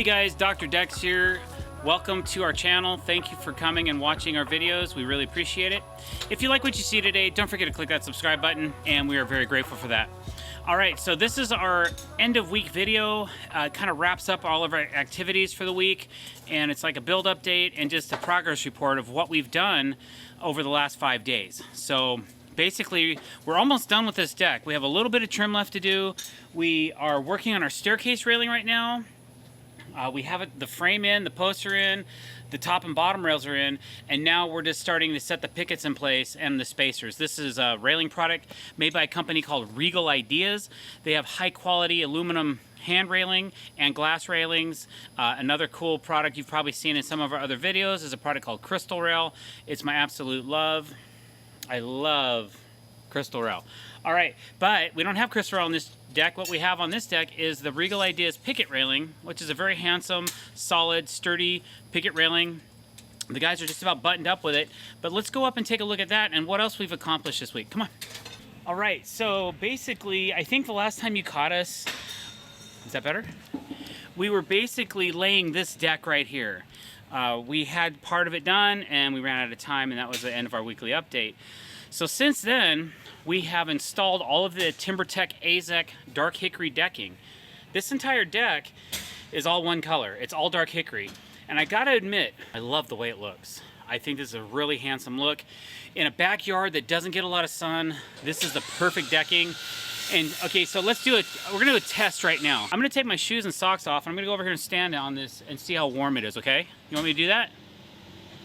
guys, Dr. Decks here. Welcome to our channel. Thank you for coming and watching our videos. We really appreciate it. If you like what you see today, don't forget to click that subscribe button, and we are very grateful for that. All right, so this is our end of week video. Kind of wraps up all of our activities for the week, and it's like a build update and just a progress report of what we've done over the last 5 days. So basically, we're almost done with this deck. We have a little bit of trim left to do. We are working on our staircase railing right now. We have the frame in, the posts are in, the top and bottom rails are in, and now we're just starting to set the pickets in place and the spacers. This is a railing product made by a company called Regal Ideas. They have high quality aluminum hand railing and glass railings. Another cool product you've probably seen in some of our other videos is a product called Crystal Rail. It's my absolute love. I love Crystal Rail. All right, but we don't have Crystal Rail on this deck. What we have on this deck is the Regal Ideas picket railing, which is a very handsome, solid, sturdy picket railing. The guys are just about buttoned up with it, but let's go up and take a look at that and what else we've accomplished this week. Come on. All right, so basically, I think the last time you caught us, is that better? We were basically laying this deck right here. We had part of it done and we ran out of time, and that was the end of our weekly update. So since then, we have installed all of the TimberTech AZEK dark hickory decking. This entire deck is all one color. It's all dark hickory. And I gotta admit, I love the way it looks. I think this is a really handsome look. In a backyard that doesn't get a lot of sun, this is the perfect decking. And okay, so let's do it. We're gonna do a test right now. I'm gonna take my shoes and socks off, and I'm gonna go over here and stand on this and see how warm it is, okay? You want me to do that?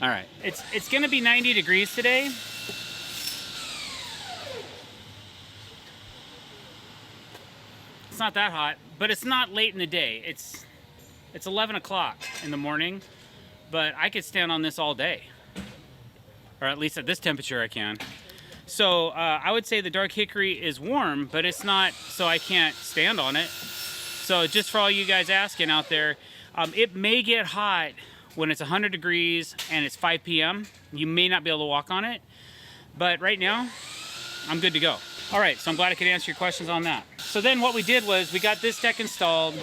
All right. It's gonna be 90 degrees today. It's not that hot, but it's not late in the day. It's 11 o'clock in the morning, but I could stand on this all day. Or at least at this temperature I can. So I would say the dark hickory is warm, but it's not so I can't stand on it. So just for all you guys asking out there, it may get hot when it's 100 degrees and it's 5 p.m. You may not be able to walk on it, but right now, I'm good to go. All right, so I'm glad I could answer your questions on that. So then what we did was we got this deck installed,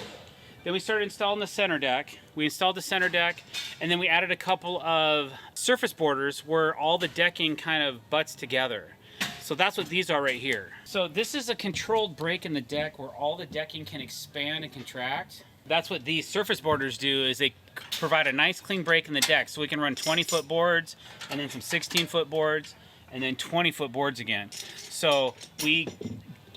then we started installing the center deck. We installed the center deck, and then we added a couple of surface borders where all the decking kind of butts together. So that's what these are right here. So this is a controlled break in the deck where all the decking can expand and contract. That's what these surface borders do, is they provide a nice clean break in the deck. So we can run 20-foot boards, and then some 16-foot boards, and then 20-foot boards again. So we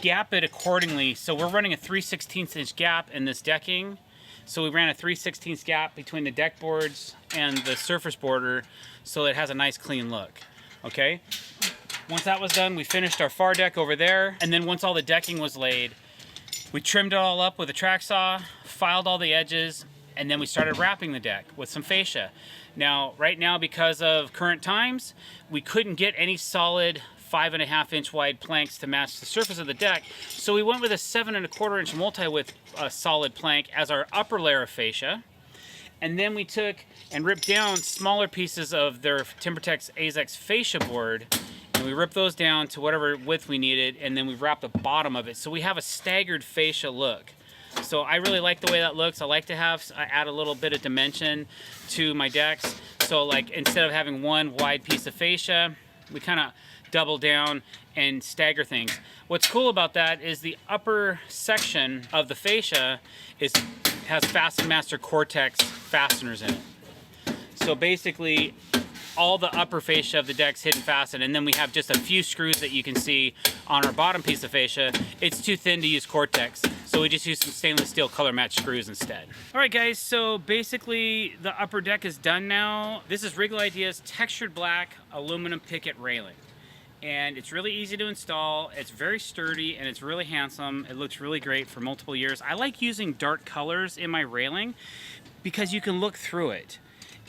gap it accordingly. So we're running a 3/16 inch gap in this decking. So we ran a 3/16 gap between the deck boards and the surface border, so it has a nice clean look. Okay. Once that was done, we finished our far deck over there. And then once all the decking was laid, we trimmed it all up with a track saw, filed all the edges, and then we started wrapping the deck with some fascia. Now, right now, because of current times, we couldn't get any solid 5.5 inch wide planks to match the surface of the deck. So we went with a 7.25 inch multi-width solid plank as our upper layer of fascia. And then we took and ripped down smaller pieces of their TimberTech AZEK fascia board, and we ripped those down to whatever width we needed, and then we wrapped the bottom of it. So we have a staggered fascia look. So I really like the way that looks. I like to add a little bit of dimension to my decks. So like instead of having one wide piece of fascia, we kind of double down and stagger things. What's cool about that is the upper section of the fascia has FastenMaster Cortex fasteners in it. So basically, all the upper fascia of the deck's hidden fasten, and then we have just a few screws that you can see on our bottom piece of fascia. It's too thin to use Cortex, so we just use some stainless steel color match screws instead. All right guys, so basically the upper deck is done now. This is Regal Ideas textured black aluminum picket railing. And it's really easy to install, it's very sturdy, and it's really handsome. It looks really great for multiple years. I like using dark colors in my railing because you can look through it.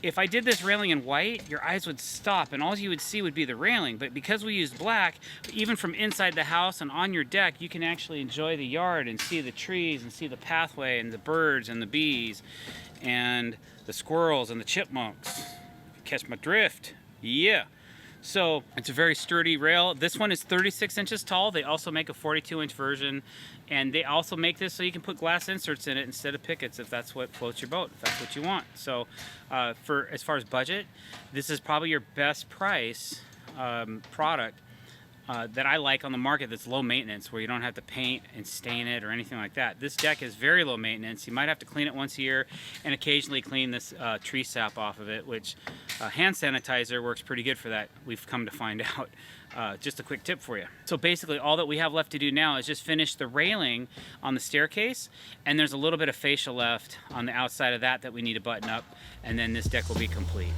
If I did this railing in white, your eyes would stop and all you would see would be the railing. But because we used black, even from inside the house and on your deck, you can actually enjoy the yard and see the trees and see the pathway and the birds and the bees and the squirrels and the chipmunks. Catch my drift? Yeah. So it's a very sturdy rail. This one is 36 inches tall. They also make a 42-inch version, and they also make this so you can put glass inserts in it instead of pickets if that's what floats your boat, if that's what you want. So for as far as budget, this is probably your best price product that I like on the market that's low maintenance, where you don't have to paint and stain it or anything like that. This deck is very low maintenance. You might have to clean it once a year and occasionally clean this tree sap off of it, which hand sanitizer works pretty good for that, we've come to find out. Just a quick tip for you. So basically all that we have left to do now is just finish the railing on the staircase, and there's a little bit of fascia left on the outside of that we need to button up, and then this deck will be complete.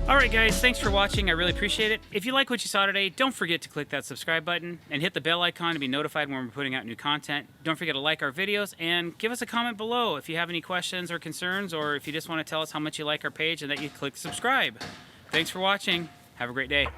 Alright guys, thanks for watching. I really appreciate it. If you like what you saw today, don't forget to click that subscribe button and hit the bell icon to be notified when we're putting out new content. Don't forget to like our videos and give us a comment below if you have any questions or concerns, or if you just want to tell us how much you like our page and that you click subscribe. Thanks for watching. Have a great day.